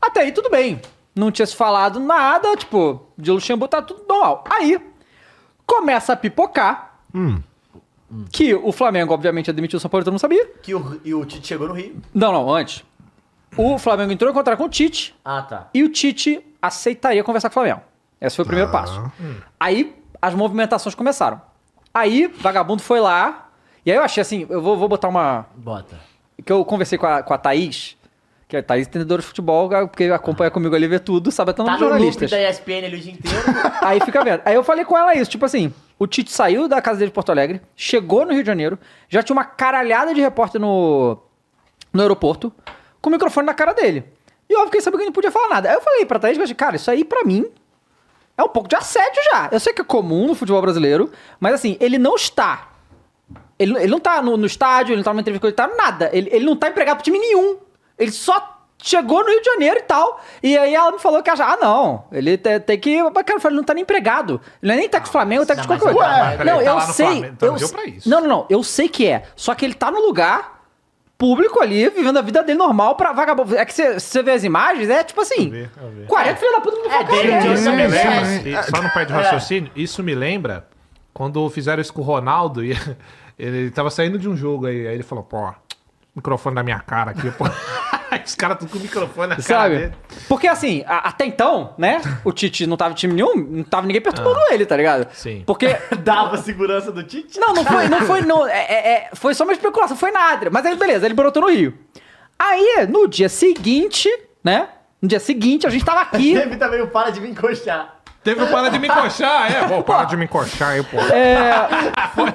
Até aí tudo bem. Não tinha se falado nada, tipo, de Luxemburgo tá tudo normal. Aí, começa a pipocar que o Flamengo, obviamente, admitiu o São Paulo, todo mundo sabia. E o Tite chegou no Rio. Não, antes. O Flamengo entrou em contrato com o Tite. Ah, tá. E o Tite aceitaria conversar com o Flamengo. Esse foi o primeiro passo. Aí, as movimentações começaram. Aí, vagabundo foi lá. E aí eu achei assim, eu vou botar uma... Bota. Que eu conversei com a Thaís, que a Thaís é entendedora de futebol, porque acompanha comigo ali, vê tudo, sabe até Tá nos no loop jornalistas. da ESPN ali o dia inteiro. Aí fica vendo. Aí eu falei com ela isso, tipo assim, o Tite saiu da casa dele de Porto Alegre, chegou no Rio de Janeiro, já tinha uma caralhada de repórter no aeroporto, com o microfone na cara dele. E óbvio que ele sabia que não podia falar nada. Aí eu falei pra Thaís, cara, isso aí pra mim é um pouco de assédio já. Eu sei que é comum no futebol brasileiro, mas assim, ele não está... Ele não tá no estádio, ele não tá numa entrevista, ele tá nada. Ele não tá empregado pro time nenhum. Ele só chegou no Rio de Janeiro e tal. E aí ela me falou que não, ele tem que... Cara, eu falei, ele não tá nem empregado. Ele não é nem técnico do Flamengo, técnico de qualquer coisa. Não, eu sei. Não, eu sei que é. Só que ele tá no lugar público ali, vivendo a vida dele normal pra vagabundo. É que você vê as imagens, é tipo assim, 40 filhos da puta no Isso me lembra, só no pé de raciocínio, isso me lembra quando fizeram isso com o Ronaldo e ele tava saindo de um jogo aí ele falou, pô, microfone na minha cara aqui, pô. Os caras tudo com o microfone na cara dele. Porque assim, até então, né, o Tite não tava em time nenhum, não tava ninguém perturbando ele, tá ligado? Sim. Porque... Dava segurança do Tite? Não foi só uma especulação, foi nada. Mas aí, beleza, ele brotou no Rio. Aí, no dia seguinte, né, a gente tava aqui... Teve também o para de me encoxar. Teve o para de me encoxar, Pô, para de me encoxar aí, pô.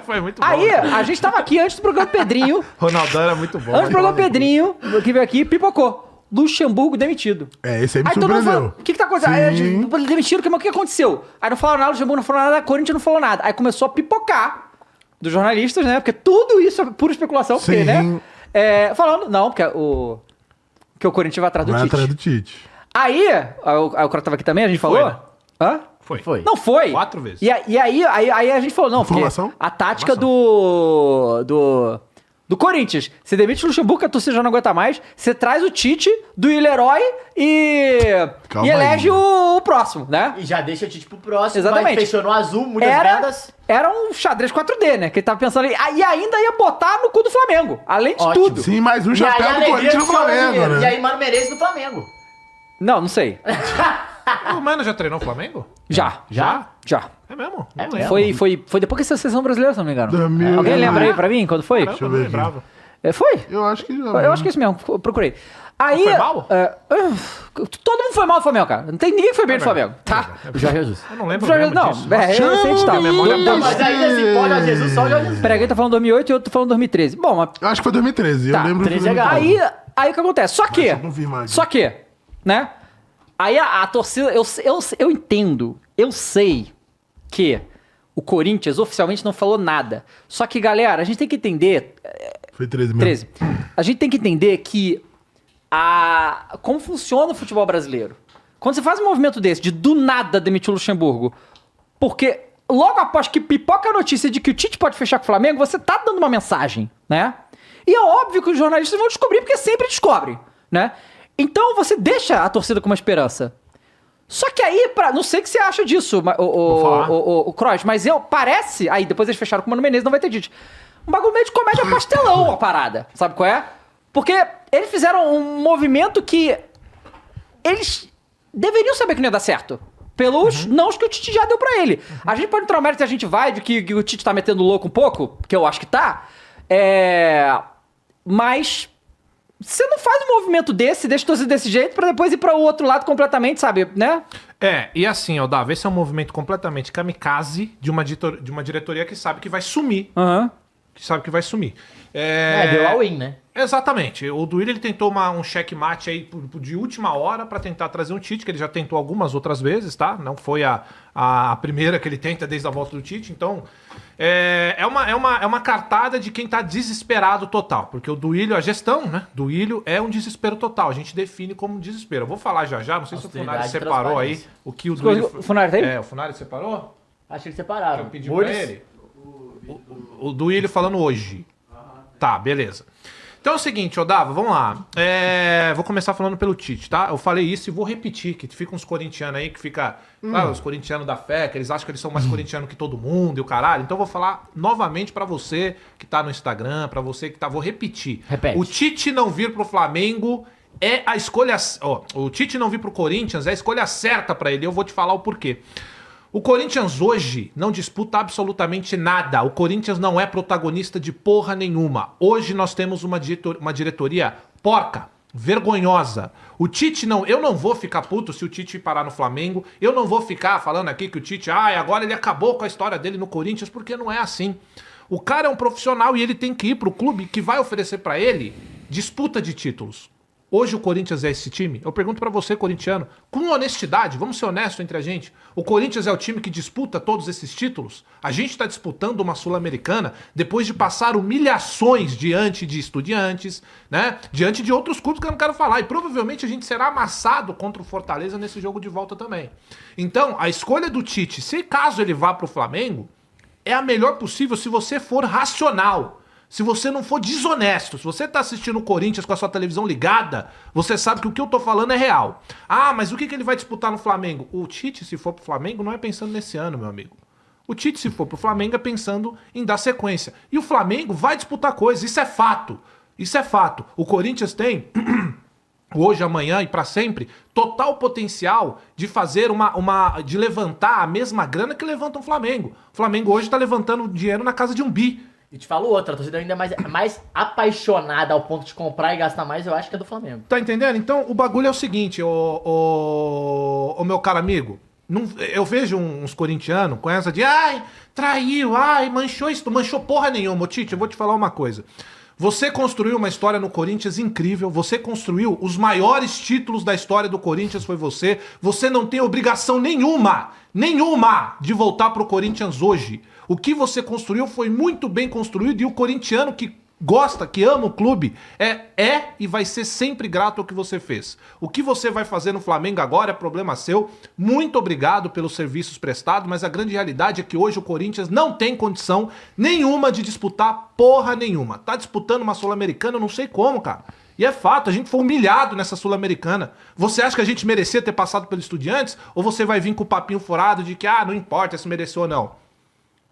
Foi muito bom. Aí, a gente tava aqui antes do programa Pedrinho. Ronaldão era muito bom. Antes do programa Pedrinho, que veio aqui, pipocou. Luxemburgo demitido. Esse aí me Aí todo mundo surpreendeu. falou, o que tá acontecendo? Aí, demitido, o que aconteceu? Aí não falaram nada, o Luxemburgo não falou nada, a Corinthians não falou nada. Aí começou a pipocar dos jornalistas, né? Porque tudo isso é pura especulação, porque, né? Falando, não, porque o Corinthians vai atrás do Tite. Vai atrás do Tite. Aí o cara tava aqui também, a gente falou... Foi, né? Hã? Foi. Não, foi. 4 vezes. E aí a gente falou, não, porque Informação? a tática do Corinthians, você demite o Luxemburgo, que a torcida já não aguenta mais, você traz o Tite do Leroy e elege o próximo, né? E já deixa o Tite pro próximo. Exatamente. Fechou no azul, muitas vendas. Era um xadrez 4D, né? Que ele tava pensando ali. E ainda ia botar no cu do Flamengo, além de tudo. Sim, mais um E aí, chapéu do alegria Corinthians no do Flamengo, Flamengo, né? E aí, Mano Menezes no Flamengo. Não sei. O Mano já treinou o Flamengo? Já. É mesmo? É Não mesmo? Foi depois que essa seleção brasileira, se não me engano. 2000. Alguém lembra aí pra mim quando foi? Deixa eu ver. Lembrava. Foi? Eu acho que já. Eu acho que é isso mesmo, eu procurei. Aí, Foi mal? Todo mundo foi mal do Flamengo, cara. Não tem ninguém que foi bem do Flamengo, tá? O Jorge Jesus. Eu não lembro Jorge, mesmo não, disso. eu sei que memória Não, mas ainda se pode Jorge Jesus, só o Jorge Jesus. Peraí, alguém tá falando 2008 e outro tá falando 2013. Bom, mas... Eu acho que foi 2013. Tá, Eu lembro 13 é legal. Aí o que acontece? Só que, né? Aí a torcida, eu entendo, eu sei que o Corinthians oficialmente não falou nada. Só que, galera, a gente tem que entender... Foi 13 mesmo. 13. A gente tem que entender que como funciona o futebol brasileiro. Quando você faz um movimento desse, de do nada demitir o Luxemburgo, porque logo após que pipoca a notícia de que o Tite pode fechar com o Flamengo, você tá dando uma mensagem, né? E é óbvio que os jornalistas vão descobrir, porque sempre descobrem, né? Então você deixa a torcida com uma esperança. Só que aí, não sei o que você acha disso, o Kroos, mas parece... Aí depois eles fecharam com o Mano Menezes, não vai ter Tite. Um bagulho meio de comédia pastelão a parada. Sabe qual é? Porque eles fizeram um movimento que eles deveriam saber que não ia dar certo. Pelos nãos que o Tite já deu pra ele. A gente pode entrar no mérito e a gente vai de que o Tite tá metendo louco um pouco, que eu acho que tá. Mas você não faz um movimento desse, deixa o torcedor desse jeito, pra depois ir pra o outro lado completamente, sabe? Né? E assim, Dava, esse é um movimento completamente kamikaze de uma diretoria que sabe que vai sumir. Deu all-in, né? Exatamente. O Duílio, ele tentou um checkmate aí de última hora pra tentar trazer um Tite, que ele já tentou algumas outras vezes, tá? Não foi a primeira que ele tenta desde a volta do Tite. Então, é uma cartada de quem tá desesperado total. Porque o Duílio, a gestão, né? Duílio é um desespero total. A gente define como desespero. Eu vou falar já. Não sei se o Funari separou aí o que o Duílio... O Funari tem? O Funari separou? Acho que eles separaram. Eu pedi pra ele. O Duílio falando hoje. Tá, beleza. Então é o seguinte, Odava, vamos lá. Vou começar falando pelo Tite, tá? Eu falei isso e vou repetir, que fica uns corintianos aí que fica... os corintianos da fé, que eles acham que eles são mais corintianos que todo mundo e o caralho. Então eu vou falar novamente pra você que tá no Instagram, pra você que tá... Vou repetir. Repete. O Tite não vir pro Flamengo é a escolha... o Tite não vir pro Corinthians é a escolha certa pra ele. Eu vou te falar o porquê. O Corinthians hoje não disputa absolutamente nada. O Corinthians não é protagonista de porra nenhuma. Hoje nós temos uma diretoria porca, vergonhosa. O Tite não... Eu não vou ficar puto se o Tite parar no Flamengo. Eu não vou ficar falando aqui que o Tite... agora ele acabou com a história dele no Corinthians, porque não é assim. O cara é um profissional e ele tem que ir pro clube que vai oferecer pra ele disputa de títulos. Hoje o Corinthians é esse time? Eu pergunto pra você, corintiano, com honestidade, vamos ser honestos entre a gente. O Corinthians é o time que disputa todos esses títulos? A gente tá disputando uma Sul-Americana depois de passar humilhações diante de Estudiantes, né? Diante de outros clubes que eu não quero falar. E provavelmente a gente será amassado contra o Fortaleza nesse jogo de volta também. Então, a escolha do Tite, se caso ele vá pro Flamengo, é a melhor possível se você for racional. Se você não for desonesto, se você tá assistindo o Corinthians com a sua televisão ligada, você sabe que o que eu tô falando é real. Mas o que ele vai disputar no Flamengo? O Tite, se for pro Flamengo, não é pensando nesse ano, meu amigo. O Tite, se for pro Flamengo, é pensando em dar sequência. E o Flamengo vai disputar coisas, isso é fato. Isso é fato. O Corinthians tem... hoje, amanhã e pra sempre, total potencial de fazer de levantar a mesma grana que levanta o Flamengo. O Flamengo hoje tá levantando dinheiro na casa de 1 bi. E te falo outra, a torcida ainda mais apaixonada ao ponto de comprar e gastar mais, eu acho que é do Flamengo. Tá entendendo? Então, o bagulho é o seguinte, o meu caro amigo, eu vejo uns corintianos com essa de, traiu, manchou isso, manchou porra nenhuma. Tite, eu vou te falar uma coisa. Você construiu uma história no Corinthians incrível, você construiu os maiores títulos da história do Corinthians, foi você. Você não tem obrigação nenhuma de voltar pro Corinthians hoje. O que você construiu foi muito bem construído e o corintiano que gosta, que ama o clube, é e vai ser sempre grato ao que você fez. O que você vai fazer no Flamengo agora é problema seu. Muito obrigado pelos serviços prestados, mas a grande realidade é que hoje o Corinthians não tem condição nenhuma de disputar porra nenhuma. Tá disputando uma Sul-Americana, eu não sei como, cara. E é fato, a gente foi humilhado nessa Sul-Americana. Você acha que a gente merecia ter passado pelo Estudiantes? Ou você vai vir com o papinho furado de que, não importa se mereceu ou não?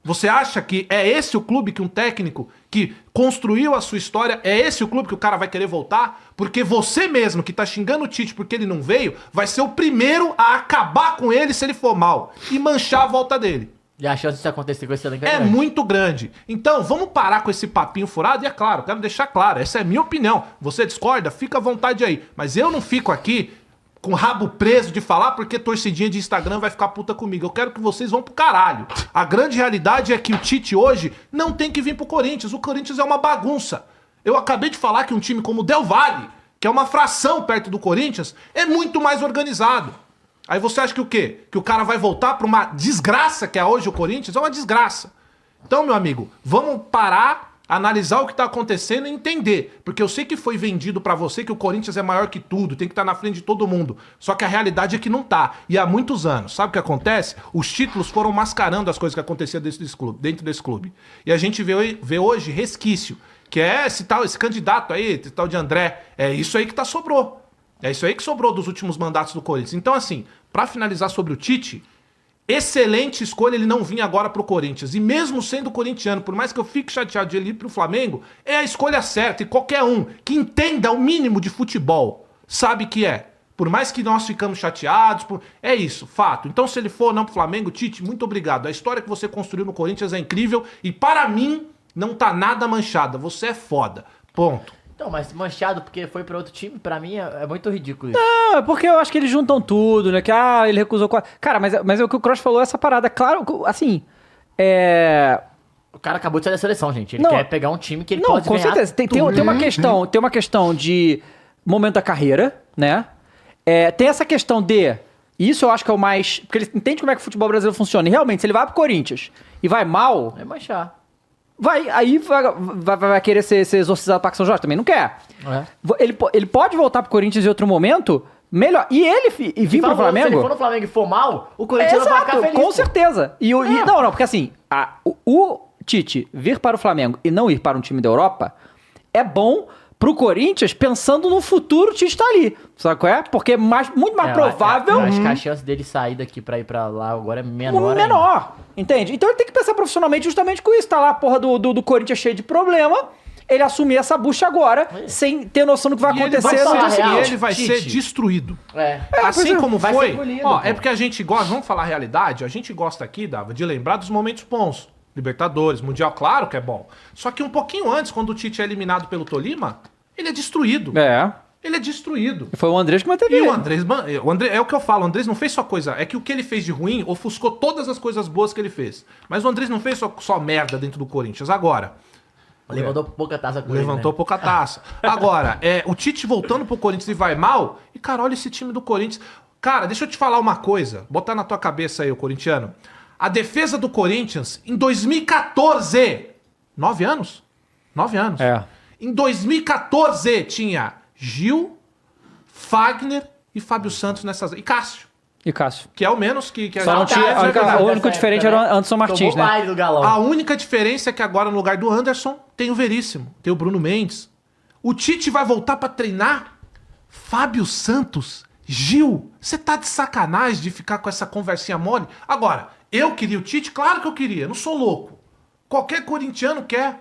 Você acha que é esse o clube que um técnico que construiu a sua história, é esse o clube que o cara vai querer voltar? Porque você mesmo que tá xingando o Tite porque ele não veio, vai ser o primeiro a acabar com ele se ele for mal e manchar a volta dele. E a chance disso acontecer com esse elenco é muito grande. Então, vamos parar com esse papinho furado. E é claro, quero deixar claro, essa é a minha opinião. Você discorda? Fica à vontade aí. Mas eu não fico aqui com o rabo preso de falar porque torcidinha de Instagram vai ficar puta comigo. Eu quero que vocês vão pro caralho. A grande realidade é que o Tite hoje não tem que vir pro Corinthians. O Corinthians é uma bagunça. Eu acabei de falar que um time como o Del Valle, que é uma fração perto do Corinthians, é muito mais organizado. Aí você acha que o quê? Que o cara vai voltar pra uma desgraça que é hoje o Corinthians? É uma desgraça. Então, meu amigo, vamos parar, analisar o que tá acontecendo e entender. Porque eu sei que foi vendido pra você que o Corinthians é maior que tudo, tem que estar na frente de todo mundo. Só que a realidade é que não tá. E há muitos anos. Sabe o que acontece? Os títulos foram mascarando as coisas que aconteciam dentro desse clube. E a gente vê hoje resquício, que é esse candidato aí, esse tal de André. É isso aí que sobrou. É isso aí que sobrou dos últimos mandatos do Corinthians. Então, assim, pra finalizar sobre o Tite, excelente escolha ele não vir agora pro Corinthians. E mesmo sendo corintiano, por mais que eu fique chateado de ele ir pro Flamengo, é a escolha certa. E qualquer um que entenda o mínimo de futebol sabe que é. Por mais que nós ficamos chateados, é isso, fato. Então se ele for ou não pro Flamengo, Tite, muito obrigado. A história que você construiu no Corinthians é incrível e para mim não tá nada manchada. Você é foda. Ponto. Então, mas manchado porque foi pra outro time, pra mim é muito ridículo isso. Não, é porque eu acho que eles juntam tudo, né? Que, ele recusou... Cara, mas o que o Kroos falou é essa parada. Claro, assim, O cara acabou de sair da seleção, gente. Ele Não. quer pegar um time que ele Não, pode com ganhar certeza. Tem uma questão de momento da carreira, né? Tem essa questão de... Isso eu acho que é o mais... Porque ele entende como é que o futebol brasileiro funciona. E realmente, se ele vai pro Corinthians e vai mal... É manchar. Aí vai querer ser exorcizado para São Jorge, também não quer. Ele pode voltar pro Corinthians em outro momento, melhor. E ele vir pro Flamengo... Se ele for no Flamengo e for mal, o Corinthians não vai ficar feliz. Com certeza. Não, porque assim, o Tite vir para o Flamengo e não ir para um time da Europa é bom pro Corinthians pensando no futuro, o Tite tá ali. Sabe qual é? Porque muito mais provável... Eu acho que a chance dele sair daqui pra ir pra lá agora é menor. menor, entende? Então ele tem que pensar profissionalmente justamente com isso. Tá lá a porra do Corinthians cheio de problema, ele assumir essa bucha agora, sem ter noção do que vai acontecer no dia seguinte. E ele vai ser destruído. Assim como vai foi... ser engolido, Ó, pô. é porque a gente gosta... Vamos falar a realidade? A gente gosta aqui, Dava, de lembrar dos momentos bons. Libertadores, Mundial, claro que é bom. Só que um pouquinho antes, quando o Tite é eliminado pelo Tolima, ele é destruído. Ele é destruído. Foi o Andrés que manteve E ele. o Andrés, é o que eu falo, o Andrés não fez só coisa, é que o que ele fez de ruim ofuscou todas as coisas boas que ele fez. Mas o Andrés não fez só merda dentro do Corinthians. Agora, Levantou pouca taça com levantou ele, né? pouca taça. Agora, o Tite voltando pro Corinthians e vai mal, e cara, olha esse time do Corinthians. Cara, deixa eu te falar uma coisa, botar na tua cabeça aí, o corintiano. A defesa do Corinthians, em 2014, 9 anos? 9 anos. Em 2014 tinha Gil, Fagner e Fábio Santos nessas... E Cássio, E Cássio. que é o menos que Só não tinha- o único diferente era o Anderson Martins, Tomou né? mais do Galão. A única diferença é que agora no lugar do Anderson tem o Veríssimo, tem o Bruno Mendes. O Tite vai voltar pra treinar Fábio Santos, Gil. Você tá de sacanagem de ficar com essa conversinha mole? Agora, eu queria o Tite? Claro que eu queria, não sou louco. Qualquer corintiano quer.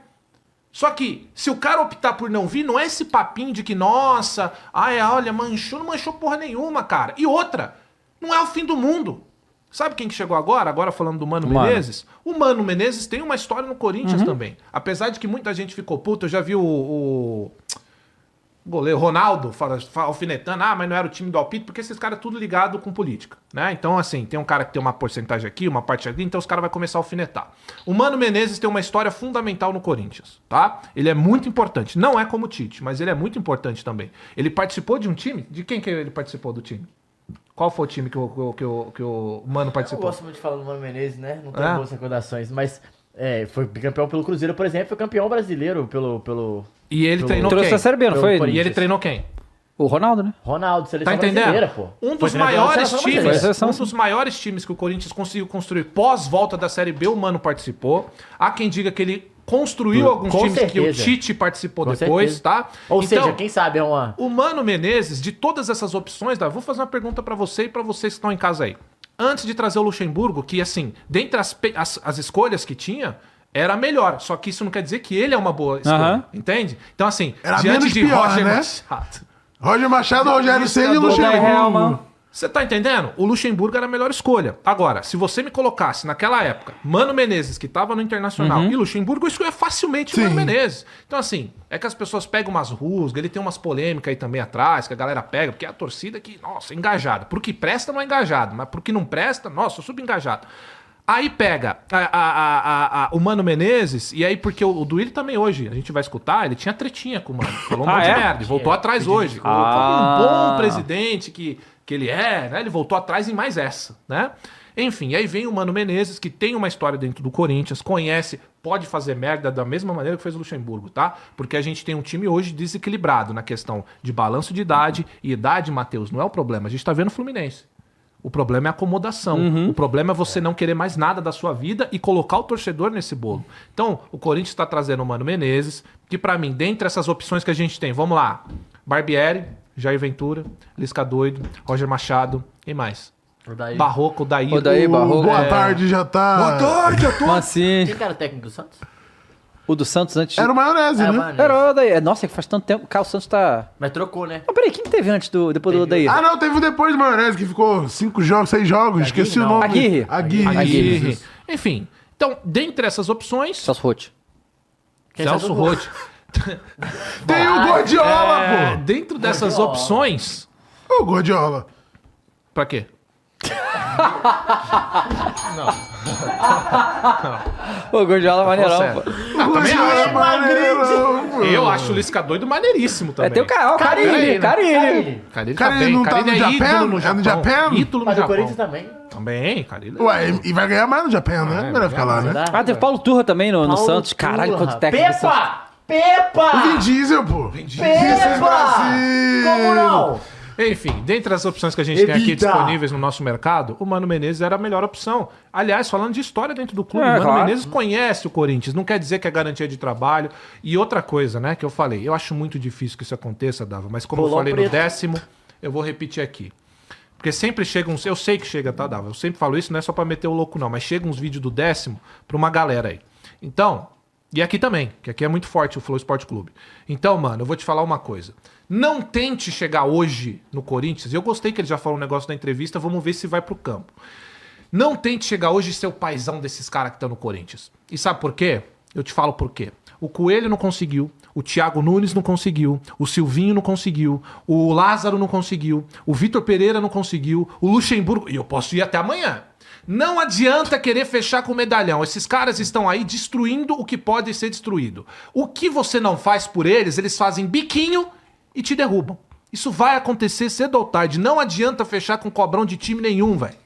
Só que, se o cara optar por não vir, não é esse papinho de que, nossa, olha, manchou, não manchou porra nenhuma, cara. E outra, não é o fim do mundo. Sabe quem que chegou agora? Agora falando do Mano Menezes. O Mano Menezes tem uma história no Corinthians também. Apesar de que muita gente ficou puta, eu já vi o goleiro Ronaldo alfinetando, mas não era o time do Alpito, porque esses caras tudo ligado com política, né? Então, assim, tem um cara que tem uma porcentagem aqui, uma parte aqui, então os caras vão começar a alfinetar. O Mano Menezes tem uma história fundamental no Corinthians, tá? Ele é muito importante. Não é como o Tite, mas ele é muito importante também. Ele participou de um time? De quem que ele participou do time? Qual foi o time que o Mano Eu participou? gosto muito de falar do Mano Menezes, né? Não tenho boas recordações, mas foi campeão pelo Cruzeiro, por exemplo, foi campeão brasileiro pelo E ele treinou Trouxe quem? a Série B, não Pelo foi? Corinthians. E ele treinou quem? O Ronaldo, né? Ronaldo, Tá seleção entendendo? brasileira, pô. Um Foi dos treinador da maiores seleção times, brasileira. Foi um dos maiores times que o Corinthians conseguiu construir pós volta da Série B, o Mano participou. Há quem diga que ele construiu alguns Com times que o certeza. Tite participou Com depois, certeza. tá? Ou Então, seja, quem sabe é uma... o Mano Menezes, de todas essas opções, vou fazer uma pergunta pra você e pra vocês que estão em casa aí. Antes de trazer o Luxemburgo, que assim, dentre as escolhas que tinha, era a melhor. Só que isso não quer dizer que ele é uma boa escolha, entende? Então assim, Era diante menos de pior, Roger né? Machado... Roger Machado, Rogério Ceni e Liscador, Luxemburgo. Você tá entendendo? O Luxemburgo era a melhor escolha. Agora, se você me colocasse naquela época, Mano Menezes, que tava no Internacional, e Luxemburgo, isso é facilmente o Mano Sim. Menezes. Então, assim, é que as pessoas pegam umas rusgas, ele tem umas polêmicas aí também atrás, que a galera pega, porque é a torcida que, nossa, é engajada. Pro que presta, não é engajado, mas pro que não presta, nossa, eu sou engajado. Aí pega o Mano Menezes, e aí porque o Duílio também hoje, a gente vai escutar, ele tinha tretinha com o Mano. Falou um monte de merda, e voltou atrás hoje. Como um bom presidente que ele é, né? Ele voltou atrás em mais essa, né? Enfim, aí vem o Mano Menezes, que tem uma história dentro do Corinthians, conhece, pode fazer merda da mesma maneira que fez o Luxemburgo, tá? Porque a gente tem um time hoje desequilibrado na questão de balanço de idade, e idade, Matheus, não é o problema. A gente tá vendo o Fluminense. O problema é a acomodação. O problema é você não querer mais nada da sua vida e colocar o torcedor nesse bolo. Então, o Corinthians está trazendo o Mano Menezes, que pra mim, dentre essas opções que a gente tem, vamos lá. Barbieri, Jair Ventura, Lisca Doido, Roger Machado e mais. Odair. Barroco, Odair. Odair, Barroco. Boa tarde, já tá. Boa tarde, eu tô... Mancini. Quem que era o técnico do Santos? O do Santos antes... Era o maionese, Era o né? Maionese. Era o Odair. Nossa, que faz tanto tempo que o Santos tá... Mas trocou, né? Mas peraí, quem que teve depois do Odair? Ah, não, teve o depois do maionese, que ficou 5 jogos, 6 jogos, esqueci o não. nome. Aguirre. Aguirre. Enfim, então, dentre essas opções, Celso Roth. Celso Roth. Tem o Gordiola, Dentro dessas Gordiola. opções... pô. O Gordiola. Pra quê? Pô, o Gordiola é maneirão, sério. pô. Ah, também Gordiola acho. é maneirão, pô. Eu acho o Lisca Doido maneiríssimo também. Tem o Carilli. Carilli Cara, tá ele bem. não tá Carilli no é Japan? ídolo no É no Japão. Japan? Ídolo no Mas o Japão. Corinthians também. Também, Carilli. Ué, e vai ganhar mais no Japão, né? Melhor ficar lá, né? Será? Ah, teve Paulo Turra também no Paulo Santos. Caralho, Turra. quanto técnico do Santos. Pepa! Pepa! O Vin Diesel, pô. Pepa! Brasil. Como não? Enfim, dentre as opções que a gente tem aqui disponíveis no nosso mercado, o Mano Menezes era a melhor opção. Aliás, falando de história dentro do clube, o Mano claro. Menezes conhece o Corinthians, não quer dizer que é garantia de trabalho. E outra coisa, né, que eu falei, eu acho muito difícil que isso aconteça, Dava, mas como eu falei no 10º, eu vou repetir aqui. Porque sempre chega uns... Eu sei que chega, tá, Dava? Eu sempre falo isso, não é só pra meter o louco, não. Mas chega uns vídeos do 10º pra uma galera aí. Então... E aqui também, que aqui é muito forte o Flow Esporte Clube. Então, mano, eu vou te falar uma coisa. Não tente chegar hoje no Corinthians. Eu gostei que ele já falou um negócio na entrevista, vamos ver se vai pro campo. Não tente chegar hoje e ser o paizão desses caras que estão no Corinthians. E sabe por quê? Eu te falo por quê. O Coelho não conseguiu, o Thiago Nunes não conseguiu, o Silvinho não conseguiu, o Lázaro não conseguiu, o Vitor Pereira não conseguiu, o Luxemburgo... E eu posso ir até amanhã. Não adianta querer fechar com o medalhão. Esses caras estão aí destruindo o que pode ser destruído. O que você não faz por eles, eles fazem biquinho e te derrubam. Isso vai acontecer cedo ou tarde. Não adianta fechar com cobrão de time nenhum, velho.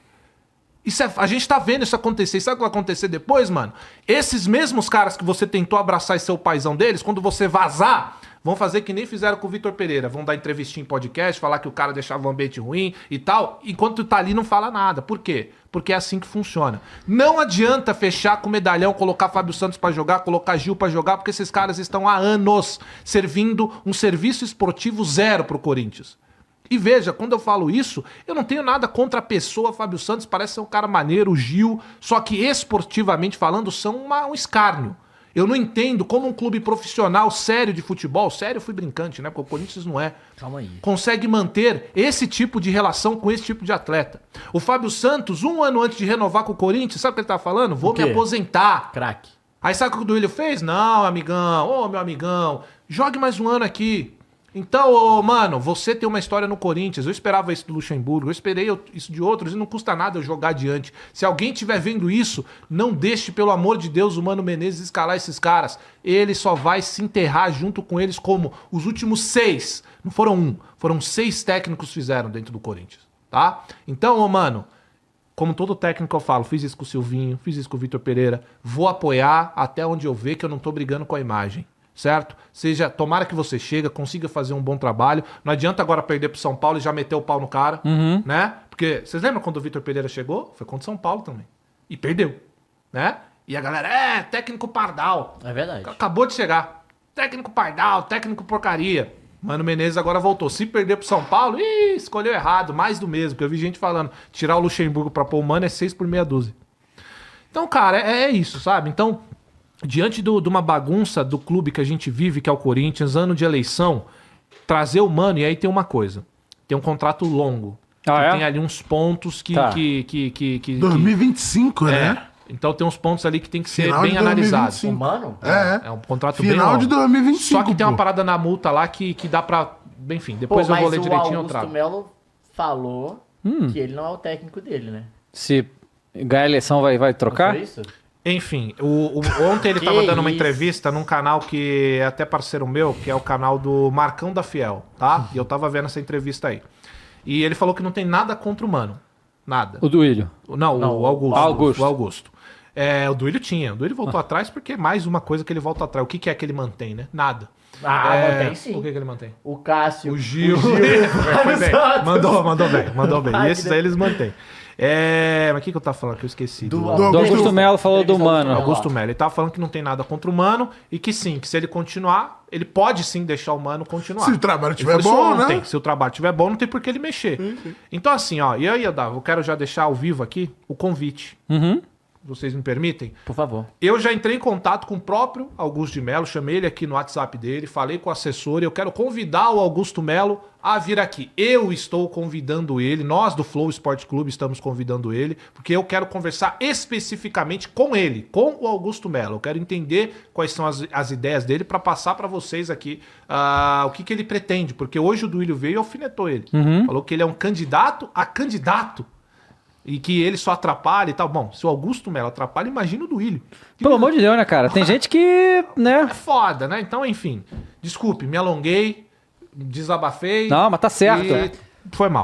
A gente tá vendo isso acontecer. E sabe o que vai acontecer depois, mano? Esses mesmos caras que você tentou abraçar e ser o paizão deles, quando você vazar, vão fazer que nem fizeram com o Vitor Pereira. Vão dar entrevistinha em podcast, falar que o cara deixava o ambiente ruim e tal. Enquanto tu tá ali, não fala nada. Por quê? Porque é assim que funciona. Não adianta fechar com medalhão, colocar Fábio Santos pra jogar, colocar Gil pra jogar, porque esses caras estão há anos servindo um serviço esportivo zero pro Corinthians. E veja, quando eu falo isso, eu não tenho nada contra a pessoa Fábio Santos, parece ser um cara maneiro, o Gil, só que esportivamente falando são um escárnio. Eu não entendo como um clube profissional sério de futebol, sério eu fui brincante, né? Porque o Corinthians não é. Calma aí. Consegue manter esse tipo de relação com esse tipo de atleta. O Fábio Santos, um ano antes de renovar com o Corinthians, sabe o que ele tá falando? Vou me aposentar. Craque. Aí sabe o que o Duílio fez? Não, amigão, ô meu amigão, jogue mais um ano aqui. Então, ô, mano, você tem uma história no Corinthians. Eu esperava isso do Luxemburgo, eu esperei isso de outros e não custa nada eu jogar adiante. Se alguém estiver vendo isso, não deixe, pelo amor de Deus, o Mano Menezes escalar esses caras. Ele só vai se enterrar junto com eles como os últimos 6. Não foram 1, foram 6 técnicos fizeram dentro do Corinthians, tá? Então, ô, mano, como todo técnico eu falo, fiz isso com o Silvinho, fiz isso com o Vitor Pereira, vou apoiar até onde eu ver que eu não tô brigando com a imagem. Certo? Tomara que você chega, consiga fazer um bom trabalho. Não adianta agora perder pro São Paulo e já meter o pau no cara, né? Porque, vocês lembram quando o Vitor Pereira chegou? Foi contra o São Paulo também. E perdeu, né? E a galera, técnico pardal. É verdade. Acabou de chegar. Técnico pardal, técnico porcaria. Mano Menezes agora voltou. Se perder pro São Paulo, escolheu errado. Mais do mesmo, porque eu vi gente falando, tirar o Luxemburgo pra pôr o Mano é 6 por meia dúzia. Então, cara, é isso, sabe? Então... Diante de uma bagunça do clube que a gente vive, que é o Corinthians, ano de eleição, trazer o Mano, e aí tem uma coisa, tem um contrato longo, tem ali uns pontos que... 2025, né? Então tem uns pontos ali que tem que ser Final bem de analisados. 2025. Mano? É um contrato bem Final longo. de 2025, Só que tem uma pô. parada na multa lá que dá pra... Enfim, depois eu vou ler direitinho e eu o trago. Augusto Melo falou que ele não é o técnico dele, né? Se ganhar a eleição, vai trocar? Não foi isso? Enfim, ontem ele tava dando uma entrevista num canal que é até parceiro meu, que é o canal do Marcão da Fiel, tá? E eu tava vendo essa entrevista aí. E ele falou que não tem nada contra o Mano. Nada. O Duílio. Não, o Augusto. Augusto. O Augusto. O Duílio tinha. O Duílio voltou atrás porque é mais uma coisa que ele volta atrás. O que é que ele mantém, né? Nada. Mantém sim. O que ele mantém? O Cássio. O Gil. Foi bem. Mandou bem. E esses aí eles mantêm. Mas o que eu tava falando que eu esqueci? Do Augusto Melo falou do Mano. Augusto Melo. Ele tava falando que não tem nada contra o Mano e que sim, que se ele continuar, ele pode sim deixar o Mano continuar. Se o trabalho Ele estiver falou isso bom, ontem. né? Se o trabalho estiver bom, não tem por que ele mexer. Então assim, ó, e aí, eu quero já deixar ao vivo aqui o convite. Vocês me permitem? Por favor. Eu já entrei em contato com o próprio Augusto de Melo, chamei ele aqui no WhatsApp dele, falei com o assessor e eu quero convidar o Augusto Melo a vir aqui. Eu estou convidando ele, nós do Flow Esporte Clube estamos convidando ele, porque eu quero conversar especificamente com ele, com o Augusto Melo. Eu quero entender quais são as ideias dele para passar para vocês aqui o que ele pretende, porque hoje o Duílio veio e alfinetou ele. Falou que ele é um candidato a candidato. E que ele só atrapalha e tal. Bom, se o Augusto Melo atrapalha, imagina o Duílio. Pelo amor de Deus, né, cara? Tem gente que, né? É foda, né? Então, enfim. Desculpe, me alonguei, desabafei. Não, mas tá certo. E foi mal.